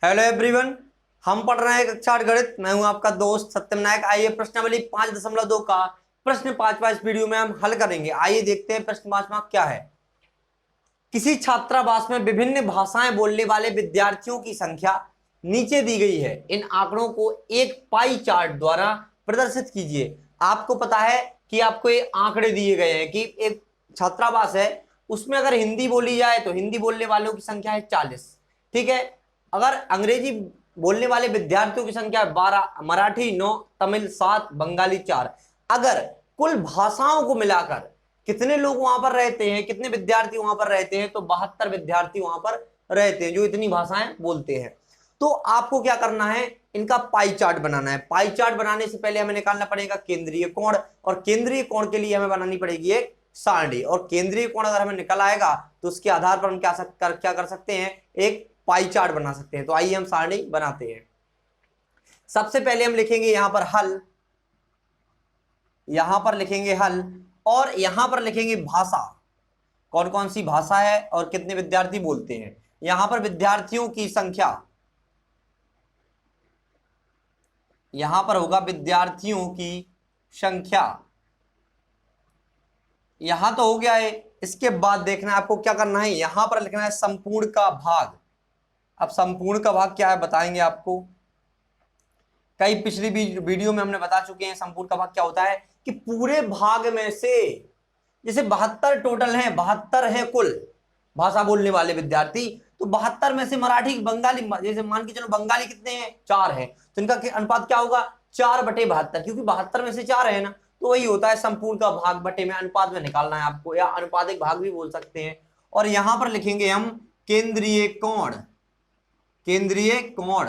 Hello everyone, हम पढ़ रहे हैं कक्षा 8 गणित। मैं हूं आपका दोस्त सत्यम नायक। आइए प्रश्नावली 5.2 का प्रश्न 5वां इस वीडियो में हम हल करेंगे। आइए देखते हैं प्रश्न 5वां क्या है। किसी छात्रावास में विभिन्न भाषाएं बोलने वाले विद्यार्थियों की संख्या नीचे दी गई है। इन आंकड़ों को एक पाई चार्ट द्वारा प्रदर्शित कीजिए। आपको पता है कि आपको ये आंकड़े दिए गए हैं कि एक छात्रावास है, उसमें अगर हिंदी बोली जाए तो हिंदी बोलने वालों की संख्या है 40। ठीक है। अगर अंग्रेजी बोलने वाले विद्यार्थियों की संख्या है 12, मराठी 9, तमिल 7, बंगाली 4। अगर कुल भाषाओं को मिलाकर कितने लोग वहां पर रहते हैं, कितने विद्यार्थी वहां पर रहते हैं, तो 72 विद्यार्थी वहां पर रहते हैं जो इतनी भाषाएं बोलते हैं। तो आपको क्या करना है, इनका पाई चार्ट बनाना है। पाई चार्ट बनाने से पहले हमें निकालना पड़ेगा केंद्रीय कोण, और केंद्रीय कोण के लिए हमें बनानी पड़ेगी एक सारणी। और केंद्रीय कोण अगर हमें निकल आएगा तो उसके आधार पर हम क्या कर सकते हैं, एक पाई चार्ट बना सकते हैं। तो आइए हम सारणी बनाते हैं। सबसे पहले हम लिखेंगे यहां पर हल, यहां पर लिखेंगे हल, और यहां पर लिखेंगे भाषा, कौन कौन सी भाषा है और कितने विद्यार्थी बोलते हैं। यहां पर विद्यार्थियों की संख्या, यहां पर होगा विद्यार्थियों की संख्या। यहां तो हो गया है। इसके बाद देखना है आपको क्या करना है, यहां पर लिखना है संपूर्ण का भाग। अब संपूर्ण का भाग क्या है बताएंगे आपको। कई पिछली वीडियो में हमने बता चुके हैं संपूर्ण का भाग क्या होता है, कि पूरे भाग में से, जैसे 72 टोटल हैं, 72 है कुल भाषा बोलने वाले विद्यार्थी, तो 72 में से मराठी बंगाली, जैसे मान के चलो बंगाली कितने हैं, 4 हैं, तो इनका अनुपात क्या होगा, 4/72, क्योंकि 72 में से 4 है ना, तो वही होता है संपूर्ण का भाग बटे में अनुपात में निकालना है आपको, या अनुपातिक भाग भी बोल सकते हैं। और यहां पर लिखेंगे हम केंद्रीय कोण, केंद्रीय कोण।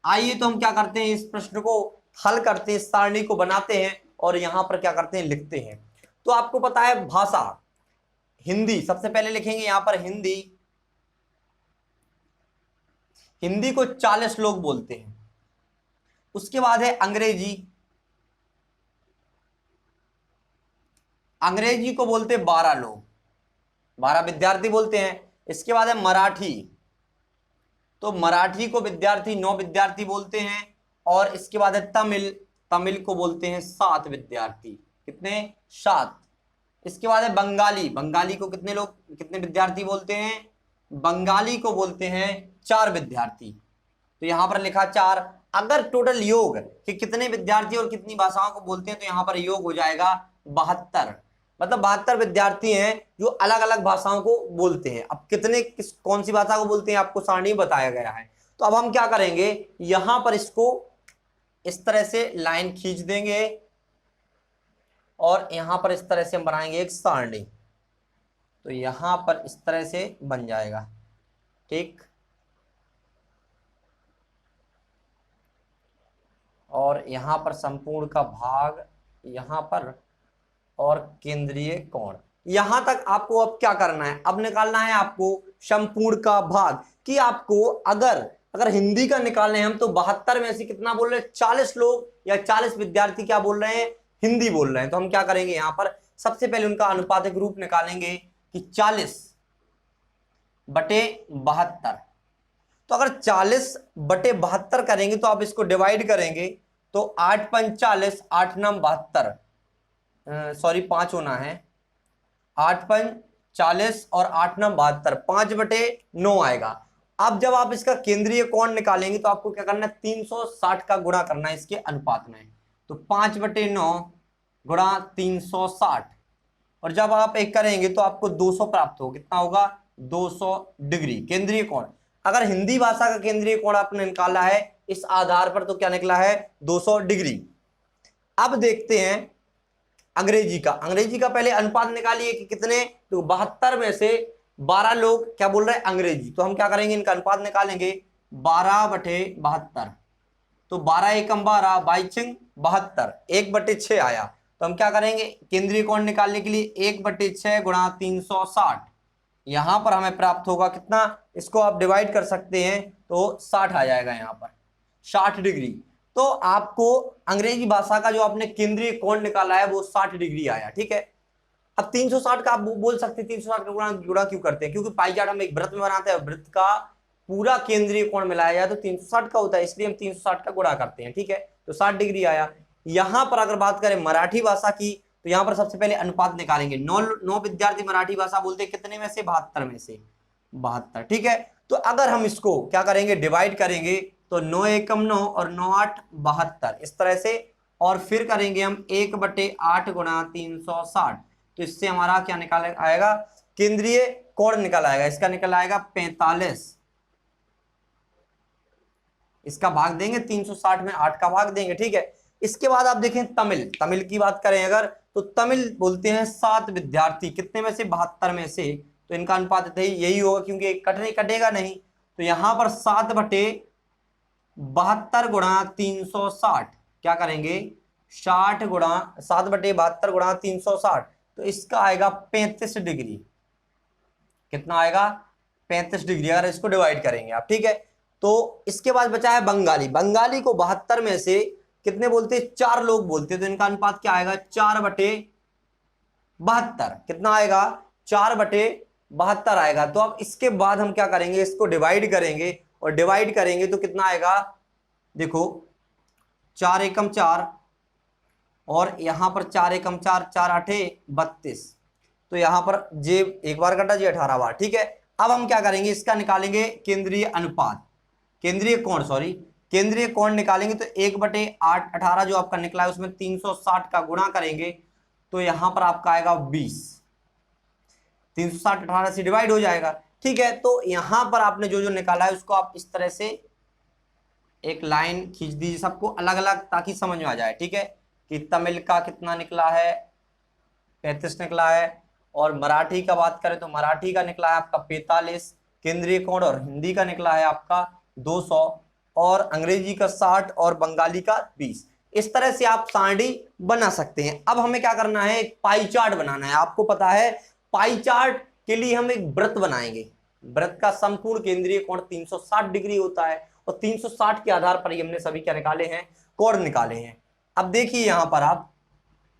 आइए तो हम क्या करते हैं, इस प्रश्न को हल करते हैं, सारणी को बनाते हैं और यहां पर क्या करते हैं, लिखते हैं। तो आपको पता है भाषा हिंदी, सबसे पहले लिखेंगे यहां पर हिंदी। हिंदी को 40 लोग बोलते हैं। उसके बाद है अंग्रेजी, अंग्रेजी को बोलते 12 लोग, 12 विद्यार्थी बोलते हैं। इसके बाद है मराठी, तो मराठी को विद्यार्थी 9 विद्यार्थी बोलते हैं। और इसके बाद है तमिल, तमिल को बोलते हैं 7 विद्यार्थी, कितने, 7। इसके बाद है बंगाली, बंगाली को कितने लोग, कितने विद्यार्थी बोलते हैं, बंगाली को बोलते हैं 4 विद्यार्थी, तो यहां पर लिखा 4। अगर टोटल योग कि कितने विद्यार्थी और कितनी भाषाओं को बोलते हैं, तो यहां पर योग हो जाएगा 72, मतलब 72 विद्यार्थी हैं जो अलग अलग भाषाओं को बोलते हैं। अब कितने कौन सी भाषा को बोलते हैं आपको सारणी बताया गया है। तो अब हम क्या करेंगे, यहां पर इसको इस तरह से लाइन खींच देंगे और यहां पर इस तरह से हम बनाएंगे एक सारणी, तो यहां पर इस तरह से बन जाएगा। ठीक, और यहां पर संपूर्ण का भाग यहां पर, और केंद्रीय कोण। यहां तक आपको अब क्या करना है, अब निकालना है आपको संपूर्ण का भाग, कि आपको अगर हिंदी का निकालने हम, तो 72 में से कितना बोल रहे हैं, 40 लोग या 40 विद्यार्थी क्या बोल रहे हैं, हिंदी बोल रहे हैं। तो हम क्या करेंगे, यहां पर सबसे पहले उनका अनुपातिक रूप निकालेंगे कि 40/72। तो अगर 40/72 करेंगे तो आप इसको डिवाइड करेंगे, तो 8 पंच 40, 8 9 72, सॉरी 5 होना है, 8 पंच 40 और 8 9 72, 5/9 आएगा। अब जब आप इसका केंद्रीय कोण निकालेंगे तो आपको क्या करना है, 360 का गुणा करना है इसके अनुपात में, तो 5/9 गुणा 360, और जब आप एक करेंगे तो आपको 200 प्राप्त होगा। कितना होगा, 200 डिग्री केंद्रीय कोण। अगर हिंदी भाषा का केंद्रीय कोण आपने निकाला है इस आधार पर, तो क्या निकला है, 200 डिग्री। अब देखते हैं अंग्रेजी का। अंग्रेजी का पहले अनुपात निकालिए कि कितने, तो 72 में से 12 लोग क्या बोल रहे हैं, अंग्रेजी। तो हम क्या करेंगे, इनका अनुपात निकालेंगे, 12/72, तो 12 एकम 12, 22 72, 1/6 आया। तो हम क्या करेंगे, केंद्रीय कोण निकालने के लिए 1/6 गुणा 360, यहां पर हमें प्राप्त होगा कितना, इसको आप डिवाइड कर सकते हैं, तो 60 आ जाएगा, यहां पर 60 डिग्री। तो आपको अंग्रेजी भाषा का जो आपने केंद्रीय कोण निकाला है वो 60 डिग्री आया। ठीक है। अब 360 का आप बोल सकते हैं 360 का गुणा क्यों करते हैं, क्योंकि पाई चार्ट हम एक वृत्त में बनाते हैं, वृत्त का पूरा केंद्रीय कोण मिलाया जाए तो 360 का होता है, इसलिए हम 360 का गुणा करते हैं। ठीक है, तो 60 डिग्री आया। यहां पर अगर बात करें मराठी भाषा की, तो यहां पर सबसे पहले अनुपात निकालेंगे। 9 विद्यार्थी मराठी भाषा बोलते हैं, कितने में से? 72 में से 72। ठीक है, तो अगर हम इसको क्या करेंगे, डिवाइड करेंगे, तो 9 एकम 9 और 9 8 72 इस तरह से, और फिर करेंगे हम 1/8 गुणा 360, तो इससे हमारा क्या निकाल आएगा, केंद्रीय कोण निकल आएगा। इसका निकल आएगा 45। इसका भाग देंगे 360 में 8 का भाग देंगे। ठीक है, इसके बाद आप देखें तमिल, तमिल की बात करें अगर, तो तमिल बोलते हैं 7 विद्यार्थी, कितने में से? 72 में से, तो इनका अनुपात यही होगा, क्योंकि कटेगा नहीं। तो यहां पर 7/72 गुणा 360 क्या करेंगे, 60 गुणा 7/72 गुणा 360, तो इसका आएगा 35 डिग्री। कितना आएगा? 35 डिग्री, अगर इसको डिवाइड करेंगे आप। ठीक है, तो इसके बाद बचा है बंगाली। बंगाली को 72 में से कितने बोलते हैं? 4 लोग बोलते हैं, तो इनका अनुपात क्या आएगा, 4/72। कितना आएगा? 4/72 आएगा। तो अब इसके बाद हम क्या करेंगे, इसको डिवाइड करेंगे, और डिवाइड करेंगे तो कितना आएगा, देखो 4 एकम 4, और यहां पर 4 एकम 4, 4 8 32, तो यहां पर जे एक बार कटा, जी 18 बार। ठीक है, अब हम क्या करेंगे, इसका निकालेंगे केंद्रीय अनुपात, केंद्रीय कोण, सॉरी केंद्रीय कोण निकालेंगे। तो 1/8 18 जो आपका निकला है, उसमें 360 का गुणा करेंगे, तो यहां पर आपका आएगा 20। 360 18 से डिवाइड हो जाएगा। ठीक है, तो यहां पर आपने जो जो निकाला है उसको आप इस तरह से एक लाइन खींच दीजिए, सबको अलग अलग, ताकि समझ में आ जाए। ठीक है, कि तमिल का कितना निकला है, 35 निकला है, और मराठी का बात करें तो मराठी का निकला है आपका 45 केंद्रीय कोण, और हिंदी का निकला है आपका 200, और अंग्रेजी का 60, और बंगाली का 20। इस तरह से आप सारणी बना सकते हैं। अब हमें क्या करना है, एक पाई चार्ट बनाना है। आपको पता है पाई चार्ट के लिए हम एक वृत्त बनाएंगे। वृत्त का संपूर्ण केंद्रीय कोण 360 डिग्री होता है, और 360 के आधार पर ही हमने सभी क्या निकाले हैं, कोण निकाले हैं। अब देखिए यहां पर आप,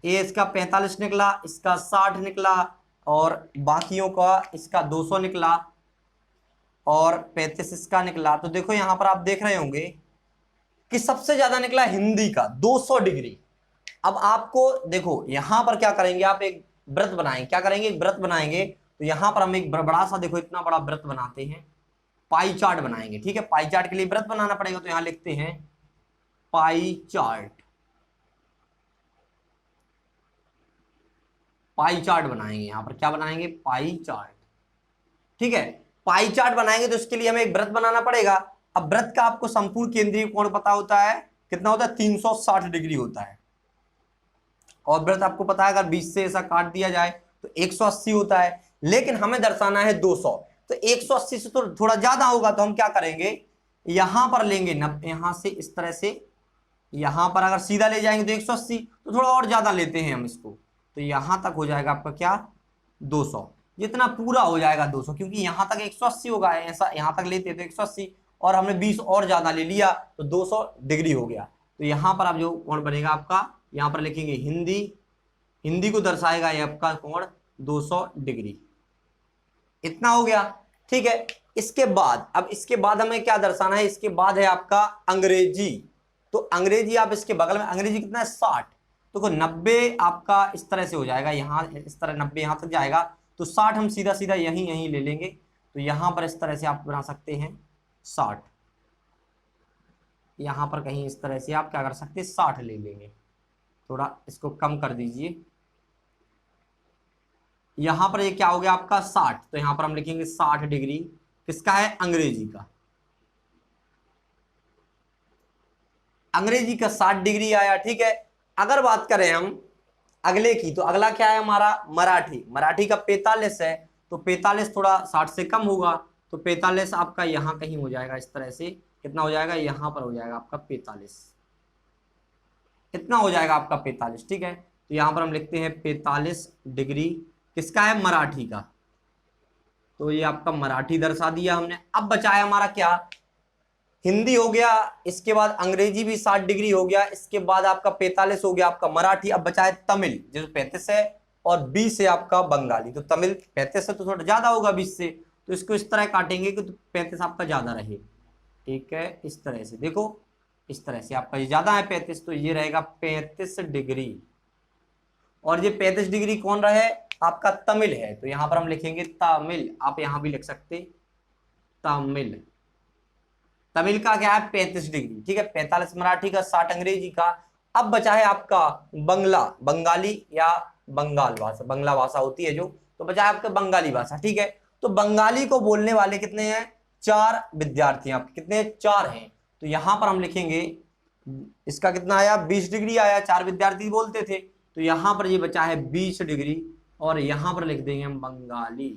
ये इसका 45 निकला, इसका 60 निकला, और बाकियों का इसका 200 निकला, और 35 इसका निकला। तो देखो यहां पर आप देख रहे होंगे कि सबसे ज्यादा निकला हिंदी का 200 डिग्री। अब आपको देखो यहां पर क्या करेंगे, आप एक वृत्त बनाएंगे। क्या करेंगे, एक वृत्त बनाएंगे। तो यहां पर हम एक बड़ा सा, देखो इतना बड़ा वृत्त बनाते हैं, पाई चार्ट बनाएंगे। ठीक है, पाई चार्ट के लिए वृत्त बनाना पड़ेगा, तो यहां लिखते हैं पाई चार्ट। पाई चार्ट बनाएंगे, यहां पर क्या बनाएंगे, पाई चार्ट। ठीक है, पाई चार्ट बनाएंगे तो इसके लिए हमें एक वृत्त बनाना पड़ेगा। अब वृत्त का आपको संपूर्ण केंद्रीय कोण पता होता है, कितना होता है, 360 डिग्री होता है। और वृत्त आपको पता है, अगर 20 से ऐसा काट दिया जाए तो 180 होता है, लेकिन हमें दर्शाना है 200, तो 180 से तो थोड़ा ज्यादा होगा। तो हम क्या करेंगे, यहां पर लेंगे, यहां से इस तरह से, यहां पर अगर सीधा ले जाएंगे तो 180, तो थोड़ा और ज्यादा लेते हैं हम इसको, तो यहां तक हो जाएगा आपका क्या, 200। जितना पूरा हो जाएगा 200, क्योंकि यहां तक 180 होगा, ऐसा यहां तक लेते तो 180, और हमने 20 और ज्यादा ले लिया तो 200 डिग्री हो गया। तो यहां पर अब जो कोण बनेगा आपका, यहां पर लिखेंगे हिंदी, हिंदी को दर्शाएगा ये आपका कोण 200 डिग्री। इतना हो गया। ठीक है, इसके बाद, अब इसके बाद हमें क्या दर्शाना है, इसके बाद है आपका अंग्रेजी। तो अंग्रेजी आप इसके बगल में, अंग्रेजी कितना है, 60, तो 90 आपका इस तरह से हो जाएगा, यहां इस तरह 90 यहां तक जाएगा, तो 60 हम सीधा सीधा यहीं यहीं ले लेंगे। तो यहां पर इस तरह से आप बना सकते हैं 60, यहां पर कहीं इस तरह से आप क्या कर सकते हैं, 60 ले लेंगे। थोड़ा इसको कम कर दीजिए, यहां पर ये क्या हो गया आपका 60, तो यहां पर हम लिखेंगे 60 डिग्री, किसका है, अंग्रेजी का। अंग्रेजी का 60 डिग्री आया। ठीक है, अगर बात करें हम अगले की, तो अगला क्या है हमारा, मराठी। मराठी का 45 है, तो 45 थोड़ा 60 से कम होगा, तो 45 आपका यहां कहीं हो जाएगा इस तरह से, कितना हो जाएगा, यहां पर हो जाएगा आपका 45, इतना हो जाएगा आपका 45। ठीक है, तो यहां पर हम लिखते हैं 45 डिग्री, किसका है, मराठी का। तो ये आपका मराठी दर्शा दिया हमने। अब बचा है हमारा क्या, हिंदी हो गया, इसके बाद अंग्रेजी भी 60 डिग्री हो गया, इसके बाद आपका 45 हो गया आपका मराठी। अब बचा है तमिल, जो 35 है, और 20 है आपका बंगाली। तो तमिल 35 से तो थोड़ा ज्यादा होगा 20 से, तो इसको इस तरह काटेंगे कि 35 आपका ज्यादा रहे। ठीक है, इस तरह से देखो, इस तरह से आपका ये ज्यादा है 35, तो ये रहेगा 35 डिग्री। और ये 35 डिग्री कौन रहे, आपका तमिल है, तो यहां पर हम लिखेंगे तमिल। आप यहां भी लिख सकते तमिल। तमिल का क्या है 35 डिग्री। ठीक है, 45 मराठी का, 60 अंग्रेजी का। अब बचा है आपका बंगला, बंगाली या बंगाल भाषा, बंगला भाषा होती है जो, तो बचा है आपका बंगाली भाषा। ठीक है, तो बंगाली को बोलने वाले कितने हैं, 4 विद्यार्थी हैं आपके, कितने, 4 हैं। तो यहां पर हम लिखेंगे, इसका कितना आया, 20 डिग्री आया, 4 विद्यार्थी बोलते थे, तो यहां पर ये बचा है 20 डिग्री, और यहां पर लिख देंगे हम बंगाली।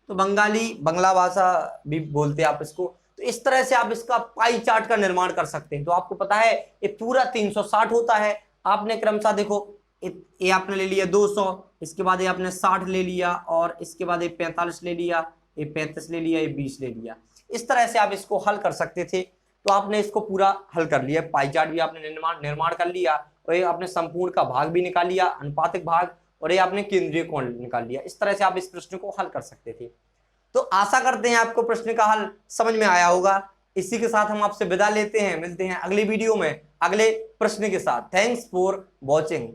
तो बंगाली, बंगला भाषा भी बोलते हैं आप इसको। तो इस तरह से आप इसका पाई चार्ट का निर्माण कर सकते हैं। तो आपको पता है ये पूरा 360 होता है। आपने क्रमशः देखो, ये आपने ले लिया 200, इसके बाद ये आपने 60 ले लिया, और इसके बाद ये 45 ले लिया, ये 35 ले लिया, ये 20 ले लिया। इस तरह से आप इसको हल कर सकते थे। तो आपने इसको पूरा हल कर लिया, पाई चार्ट भी आपने निर्माण कर लिया, और ये आपने संपूर्ण का भाग भी निकाल लिया, अनुपातिक भाग, और ये आपने केंद्रीय कोण निकाल लिया। इस तरह से आप इस प्रश्न को हल कर सकते थे। तो आशा करते हैं आपको प्रश्न का हल समझ में आया होगा। इसी के साथ हम आपसे विदा लेते हैं, मिलते हैं अगली वीडियो में अगले प्रश्न के साथ। Thanks for watching.